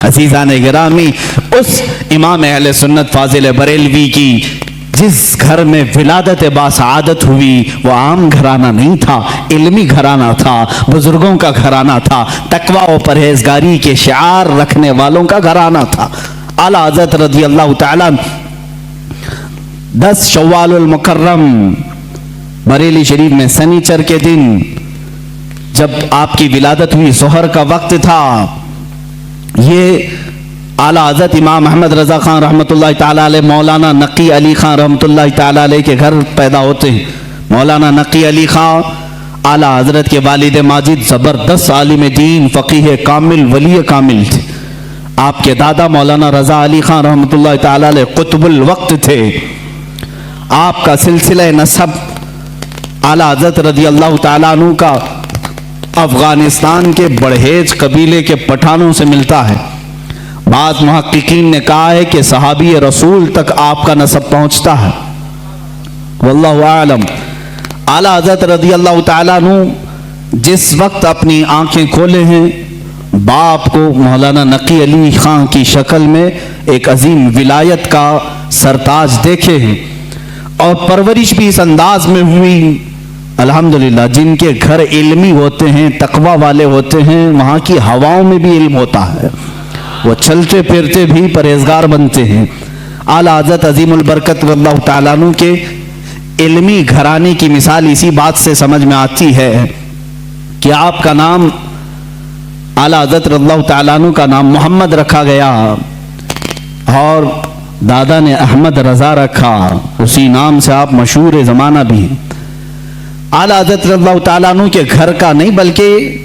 عزیزان گرامی، اس امام اہل سنت فاضل بریلوی کی جس گھر میں ولادت باسعادت ہوئی وہ عام گھرانہ نہیں تھا، علمی گھرانہ تھا، بزرگوں کا گھرانہ تھا، تقوی و پرہیزگاری کے شعار رکھنے والوں کا گھرانہ تھا۔ اعلیٰ حضرت رضی اللہ تعالیٰ 10 شوال المکرم بریلی شریف میں سنیچر کے دن جب آپ کی ولادت ہوئی، ظہر کا وقت تھا، یہ اعلیٰ حضرت امام احمد رضا خان رحمۃ اللہ تعالیٰ علیہ، مولانا نقی علی خان رحمۃ اللہ تعالیٰ علیہ کے گھر پیدا ہوتے ہیں۔ مولانا نقی علی خان اعلیٰ حضرت کے والد ماجد زبردست عالم دین، فقیہ کامل، ولی کامل تھے۔ آپ کے دادا مولانا رضا علی خان رحمۃ اللہ تعالیٰ علیہ قطب الوقت تھے۔ آپ کا سلسلہ نسب اعلیٰ حضرت رضی اللہ تعالیٰ عنہ کا افغانستان کے بڑھیج قبیلے کے پٹھانوں سے ملتا ہے۔ بعض محققین نے کہا ہے کہ صحابی رسول تک آپ کا نسب پہنچتا ہے، واللہ اعلم۔ اعلیٰ حضرت رضی اللہ تعالیٰ عنہ جس وقت اپنی آنکھیں کھولے ہیں، باپ کو مولانا نقی علی خان کی شکل میں ایک عظیم ولایت کا سرتاج دیکھے ہیں، اور پرورش بھی اس انداز میں ہوئی۔ الحمدللہ جن کے گھر علمی ہوتے ہیں، تقوی والے ہوتے ہیں، وہاں کی ہواؤں میں بھی علم ہوتا ہے، وہ چلتے پھرتے بھی پرہیزگار بنتے ہیں۔ اعلیٰ حضرت عظیم البرکت رضی اللہ تعالیٰ عنہ کے علمی گھرانے کی مثال اسی بات سے سمجھ میں آتی ہے کہ آپ کا نام اعلیٰ حضرت رضی اللہ تعالیٰ عنہ کا نام محمد رکھا گیا، اور دادا نے احمد رضا رکھا، اسی نام سے آپ مشہور زمانہ بھی ہیں۔ اعلیٰ حضرت رضی اللہ تعالیٰ عنہ کے گھر کا نہیں بلکہ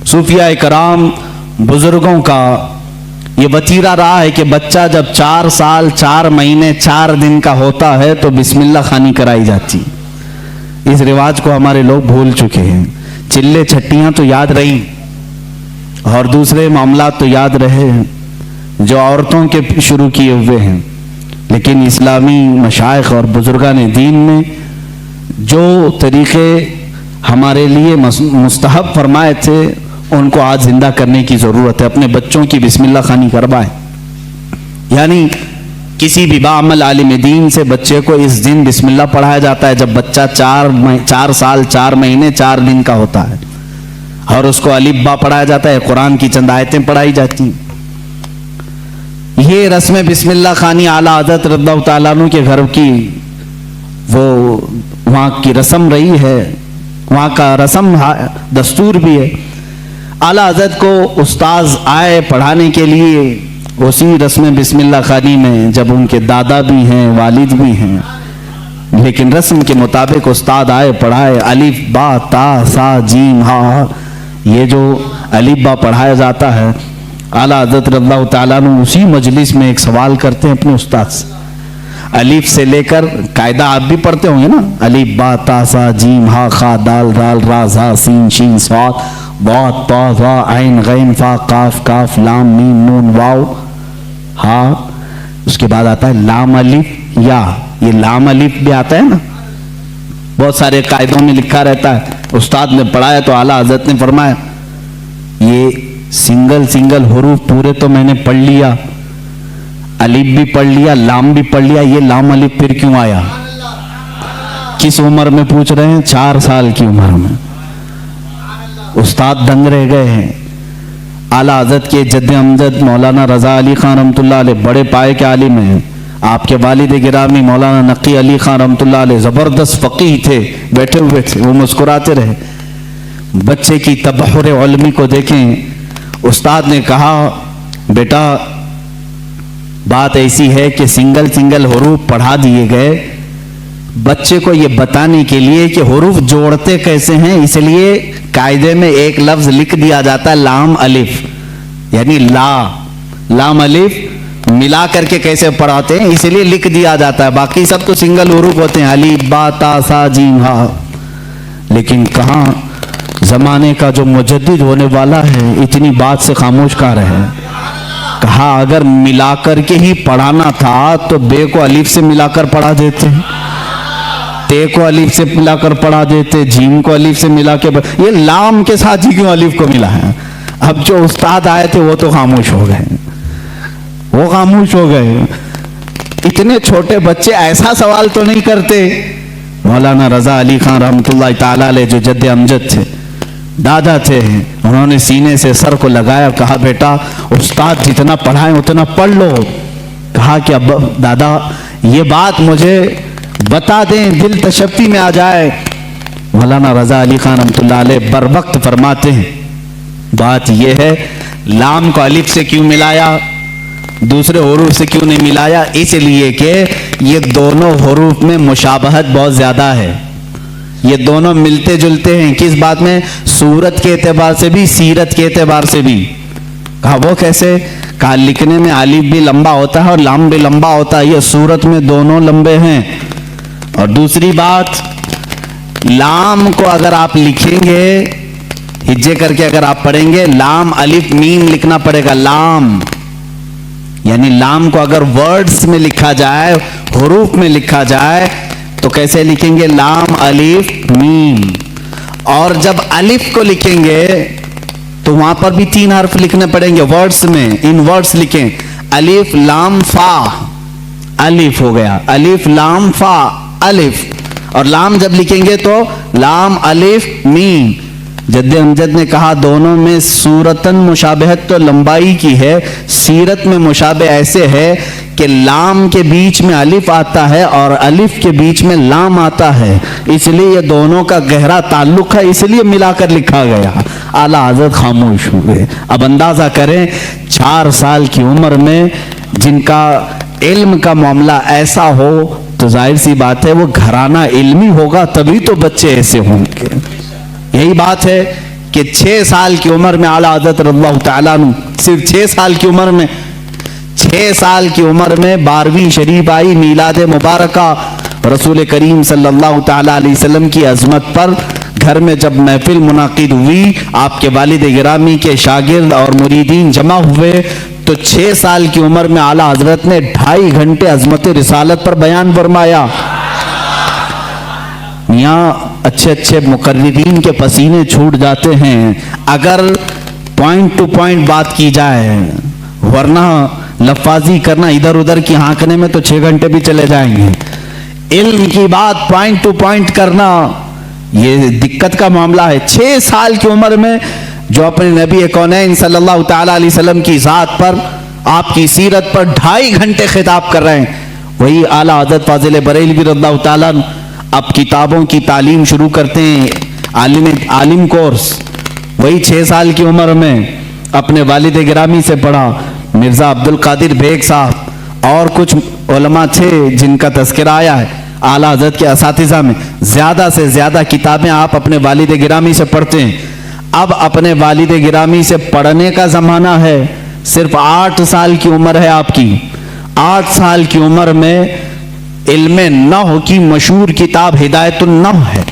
صوفیاء کرام بزرگوں کا یہ وتیرہ رہا ہے کہ بچہ جب 4 سال 4 مہینے 4 دن کا ہوتا ہے تو بسم اللہ خوانی کرائی جاتی۔ اس رواج کو ہمارے لوگ بھول چکے ہیں۔ چلے چھٹیاں تو یاد رہی اور دوسرے معاملات تو یاد رہے جو عورتوں کے شروع کیے ہوئے ہیں، لیکن اسلامی مشائخ اور بزرگان دین نے جو طریقے ہمارے لیے مستحب فرمائے تھے ان کو آج زندہ کرنے کی ضرورت ہے۔ اپنے بچوں کی بسم اللہ خوانی کروائیں، یعنی کسی بھی باعمل عالم دین سے بچے کو اس دن بسم اللہ پڑھایا جاتا ہے جب بچہ 4 سال 4 مہینے 4 دن کا ہوتا ہے، اور اس کو الف با پڑھایا جاتا ہے، قرآن کی چند آیتیں پڑھائی جاتی ہیں۔ یہ رسم بسم اللہ خوانی اعلیٰ حضرت رضی اللہ تعالیٰ عنہ کے گھر کی وہ وہاں کی رسم رہی ہے، وہاں کا رسم دستور بھی ہے۔ اعلیٰ حضرت کو استاذ آئے پڑھانے کے لیے، اسی رسم بسم اللہ خوانی میں جب ان کے دادا بھی ہیں والد بھی ہیں، لیکن رسم کے مطابق استاد آئے پڑھائے، الف با تا سا جیم ہا، یہ جو الف با پڑھایا جاتا ہے، اعلیٰ حضرت رضی اللہ تعالیٰ عنہ اسی مجلس میں ایک سوال کرتے ہیں اپنے استاد سے، الف سے لے کر قاعدہ آپ بھی پڑھتے ہوں گے نا، الف با تا سا جیم ہا خا دال رال را زا سین شین صاد ضاد طا ظا عین غین فا قاف کاف لام میم نون واو ہا، اس کے بعد آتا ہے لام الف یا، یہ لام الف بھی آتا ہے نا، بہت سارے قاعدوں میں لکھا رہتا ہے۔ استاد نے پڑھایا تو اعلیٰ حضرت نے فرمایا یہ سنگل حروف پورے تو میں نے پڑھ لیا، الف بھی پڑھ لیا، لام بھی پڑھ لیا، یہ لام الف پھر کیوں آیا؟ کس عمر میں پوچھ رہے ہیں؟ 4 سال کی عمر میں۔ استاد دنگ رہ گئے ہیں۔ اعلیٰ حضرت کے جد امجد مولانا رضا علی خان رحمۃ اللہ علیہ بڑے پائے کے عالم ہیں، آپ کے والد گرامی مولانا نقی علی خان رحمۃ اللہ علیہ زبردست فقیہ تھے، بیٹھے ہوئے تھے، وہ مسکراتے رہے۔ بچے کی تبحر علمی کو دیکھیں، استاد نے کہا بیٹا بات ایسی ہے کہ سنگل حروف پڑھا دیے گئے بچے کو یہ بتانے کے لیے کہ حروف جوڑتے کیسے ہیں، اس لیے قاعدے میں ایک لفظ لکھ دیا جاتا ہے لام الف، یعنی لام الف ملا کر کے کیسے پڑھاتے ہیں اس لیے لکھ دیا جاتا ہے، باقی سب تو سنگل حروف ہوتے ہیں، الف با تا سا جیم ہا۔ لیکن کہاں زمانے کا جو مجدد ہونے والا ہے اتنی بات سے خاموش کا رہے، کہا اگر ملا کر کے ہی پڑھانا تھا تو بے کو الف سے ملا کر پڑھا دیتے، تے کو الف سے ملا کر پڑھا دیتے، جیم کو الف سے ملا کے، یہ لام کے ساتھ ہی کیوں الف کو ملا ہے؟ اب جو استاد آئے تھے وہ تو خاموش ہو گئے، وہ خاموش ہو گئے. اتنے چھوٹے بچے ایسا سوال تو نہیں کرتے. مولانا رضا علی خان رحمۃ اللہ تعالیٰ علیہ جو جد امجد تھے، دادا تھے، انہوں نے سینے سے سر کو لگایا، کہا بیٹا استاد جتنا پڑھائیں اتنا پڑھ لو. کہا کہ اب دادا یہ بات مجھے بتا دیں، دل تشفی میں آ جائے. مولانا رضا علی خان رحمۃ اللہ علیہ بر وقت فرماتے ہیں بات یہ ہے، لام کو الف سے کیوں ملایا، دوسرے حروف سے کیوں نہیں ملایا؟ اس لیے کہ یہ دونوں حروف میں مشابہت بہت زیادہ ہے، یہ دونوں ملتے جلتے ہیں. کس بات میں؟ صورت کے اعتبار سے بھی، سیرت کے اعتبار سے بھی. کہا وہ کیسے؟ کہا لکھنے میں الف بھی لمبا ہوتا ہے اور لام بھی لمبا ہوتا ہے، یہ صورت میں دونوں لمبے ہیں. اور دوسری بات، لام کو اگر آپ لکھیں گے ہجے کر کے، اگر آپ پڑھیں گے لام الف میم لکھنا پڑے گا. لام یعنی لام کو اگر ورڈز میں لکھا جائے، حروف میں لکھا جائے تو کیسے لکھیں گے؟ لام الف میم. اور جب الف کو لکھیں گے تو وہاں پر بھی 3 حرف لکھنے پڑیں گے ورڈز میں. ان ورڈز لکھیں الف لام فا، الف ہو گیا، الف لام فا الف. اور لام جب لکھیں گے تو لام الف میم. جد امجد نے کہا دونوں میں صورتاً مشابہت تو لمبائی کی ہے، سیرت میں مشابہ ایسے ہے کہ لام کے بیچ میں الف آتا ہے اور الف کے بیچ میں لام آتا ہے، اس لیے یہ دونوں کا گہرا تعلق ہے، اس لیے ملا کر لکھا گیا. اعلیٰ حضرت خاموش ہوئے. اب اندازہ کریں 4 سال کی عمر میں جن کا علم کا معاملہ ایسا ہو تو ظاہر سی بات ہے وہ گھرانہ علمی ہوگا، تبھی تو بچے ایسے ہوں گے. یہی بات ہے کہ 6 سال کی عمر میں اعلیٰ حضرت رضی اللہ تعالیٰ عنہ، صرف 6 سال کی عمر میں، 6 سال کی عمر میں 12ویں شریف آئی، میلاد مبارکہ رسول کریم صلی اللہ تعالیٰ علیہ وسلم کی عظمت پر. گھر میں جب محفل منعقد ہوئی، آپ کے والد گرامی کے شاگرد اور مریدین جمع ہوئے تو 6 سال کی عمر میں اعلیٰ حضرت نے 2.5 گھنٹے عظمت رسالت پر بیان فرمایا. یہاں اچھے اچھے مقررین کے پسینے چھوٹ جاتے ہیں اگر پوائنٹ ٹو پوائنٹ بات کی جائے، ورنہ لفاظی کرنا ادھر ادھر کی ہانکنے میں تو 6 گھنٹے بھی چلے جائیں گے. علم کی بات پوائنٹ ٹو پوائنٹ کرنا یہ دقت کا معاملہ ہے. 6 سال کی عمر میں جو اپنے نبی کونین صلی اللہ تعالیٰ علیہ وسلم کی ذات پر، آپ کی سیرت پر 2.5 گھنٹے خطاب کر رہے ہیں، وہی اعلیٰ حضرت فاضل بریلوی رضی اللہ تعالیٰ اب کتابوں کی تعلیم شروع کرتے ہیں، عالم کورس. وہی 6 سال کی عمر میں اپنے والد گرامی سے پڑھا. مرزا عبد القادر بیگ صاحب اور کچھ علماء تھے جن کا تذکرہ آیا ہے اعلیٰ حضرت کے اساتذہ میں. زیادہ سے زیادہ کتابیں آپ اپنے والد گرامی سے پڑھتے ہیں. اب اپنے والد گرامی سے پڑھنے کا زمانہ ہے. صرف 8 سال کی عمر ہے آپ کی. 8 سال کی عمر میں علم نحو کی مشہور کتاب ہدایت النحو ہے،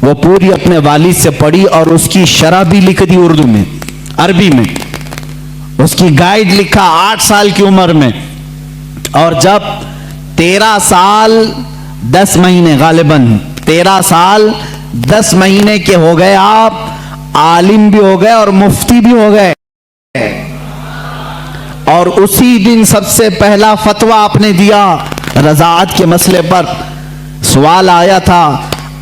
وہ پوری اپنے والد سے پڑھی اور اس کی شرح بھی لکھ دی اردو میں، عربی میں، اس کی گائیڈ لکھا 8 سال کی عمر میں. اور جب 13 سال 10 مہینے، غالباً 13 سال 10 مہینے کے ہو گئے، آپ عالم بھی ہو گئے اور مفتی بھی ہو گئے. اور اسی دن سب سے پہلا فتویٰ آپ نے دیا رضاعت کے مسئلے پر. سوال آیا تھا،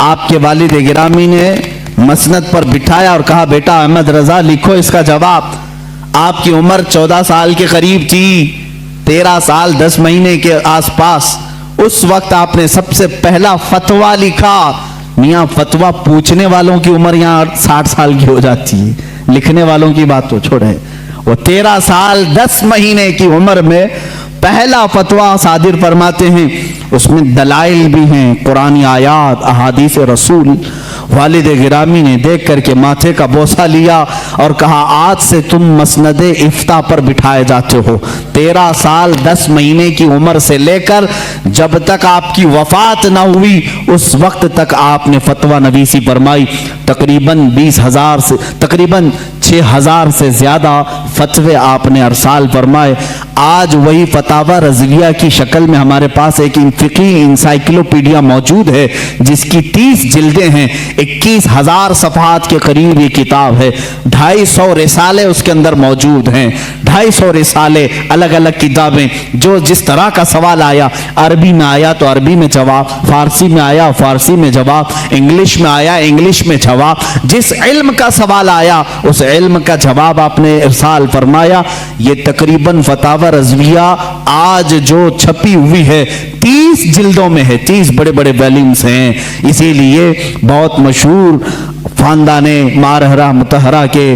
آپ کے والد گرامی نے مسند پر بٹھایا اور کہا بیٹا احمد رضا لکھو اس کا جواب. آپ کی عمر 14 سال کے قریب تھی، 13 سال 10 مہینے کے آس پاس. اس وقت آپ نے سب سے پہلا فتویٰ لکھا. میاں فتویٰ پوچھنے والوں کی عمر یہاں 60 سال کی ہو جاتی ہے، لکھنے والوں کی بات تو چھوڑے. وہ 13 سال 10 مہینے کی عمر میں پہلا فتویٰ صادر فرماتے ہیں. اس میں دلائل بھی ہیں، قرآنی آیات، احادیث رسول. والد گرامی نے دیکھ کر کے ماتھے کا بوسہ لیا اور کہا آج سے تم مسند افتاء پر بٹھائے جاتے ہو. 13 سال 10 مہینے کی عمر سے لے کر جب تک آپ کی وفات نہ ہوئی اس وقت تک آپ نے فتویٰ نویسی فرمائی. تقریباً 20,000 سے تقریباً 6000 سے زیادہ فتوے آپ نے ارسال فرمائے. آج وہی فتاوی رضویہ کی شکل میں ہمارے پاس ایک فقہی انسائکلوپیڈیا موجود ہے جس کی 30 جلدیں ہیں, 21,000 صفحات کے قریب یہ کتاب ہے. 250 رسالے اس کے اندر موجود ہیں, 250 رسالے, الگ الگ کتابیں. جو جس طرح کا سوال آیا, عربی میں آیا تو عربی میں جواب, فارسی میں آیا فارسی میں جواب, انگلش میں آیا انگلش میں جواب. جس علم کا سوال آیا اس علم کا جواب آپ نے ارسال فرمایا. یہ تقریباً فتاوی رضویہ آج جو چھپی ہوئی ہے 30 جلدوں میں ہے, 30 بڑے بڑے ویلیومز ہیں. اسی لیے بہت مشہور خاندان مارہرہ مطہرہ کے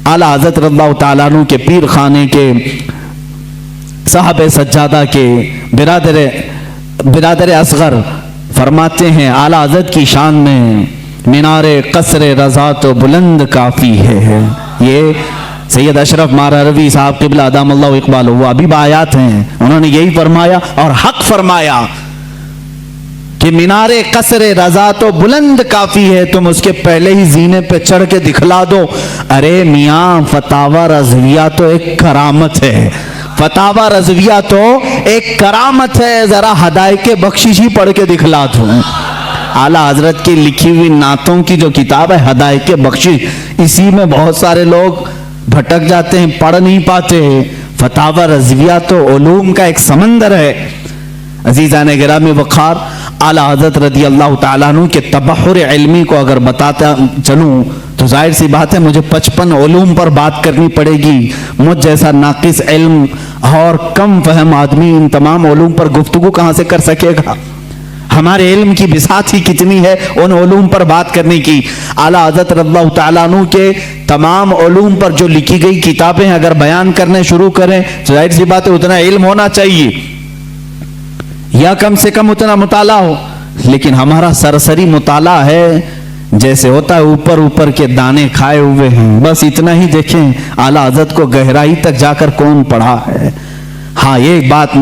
اعلیٰ حضرت رضی اللہ تعالیٰ عنہ کے پیر خانے کے صاحب سجادہ کے برادر اصغر فرماتے ہیں اعلیٰ حضرت کی شان میں مینار قصر رضا تو بلند کافی ہے. یہ سید اشرف مارہروی صاحب قبلہ ادام اللہ اقبال وہ ابھی آیات ہیں, انہوں نے یہی فرمایا اور حق فرمایا کہ مینار قصر رضا تو بلند کافی ہے, تم اس کے پہلے ہی زینے پہ چڑھ کے دکھلا دو. ارے میاں فتاوی رضویہ تو ایک کرامت ہے, فتاوی رضویہ تو ایک کرامت ہے, ذرا ہدایت بخشش ہی پڑھ کے دکھلا دو. اعلیٰ حضرت کی لکھی ہوئی نعتوں کی جو کتاب ہے ہدایت بخشش, اسی میں بہت سارے لوگ بھٹک جاتے ہیں, پڑھ نہیں پاتے. فتاوی رضویہ تو علوم کا ایک سمندر ہے. عزیزان گرامی وقار, اعلیٰ حضرت رضی اللہ تعالیٰ عنہ کے تبحر علمی کو اگر بتاتا چلوں تو ظاہر سی بات ہے مجھے 55 علوم پر بات کرنی پڑے گی. مجھ جیسا ناقص علم اور کم فہم آدمی ان تمام علوم پر گفتگو کہاں سے کر سکے گا؟ ہمارے علم کی بساط ہی کتنی ہے ان علوم پر بات کرنے کی. اعلیٰ حضرت رضی اللہ تعالیٰ عنہ کے تمام علوم پر جو لکھی گئی کتابیں اگر بیان کرنے شروع کریں تو ظاہر سی بات ہے اتنا علم ہونا چاہیے یا کم سے کم اتنا مطالعہ ہو. لیکن ہمارا سرسری مطالعہ ہے جیسے ہوتا ہے اوپر اوپر کے دانے کھائے ہوئے ہیں, بس اتنا ہی. دیکھیں اعلیٰ حضرت کو گہرائی تک جا کر کون پڑھا ہے. ہاں یہ بات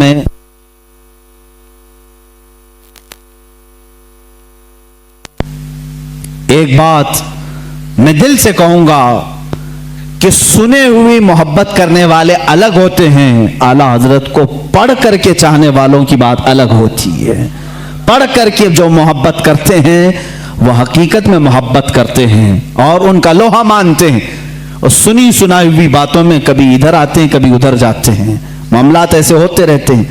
میں دل سے کہوں گا کہ سنے ہوئی محبت کرنے والے الگ ہوتے ہیں, اعلیٰ حضرت کو پڑھ کر کے چاہنے والوں کی بات الگ ہوتی ہے. پڑھ کر کے جو محبت کرتے ہیں وہ حقیقت میں محبت کرتے ہیں اور ان کا لوہا مانتے ہیں, اور سنی سنائی ہوئی باتوں میں کبھی ادھر آتے ہیں کبھی ادھر جاتے ہیں. معاملات ایسے ہوتے رہتے ہیں.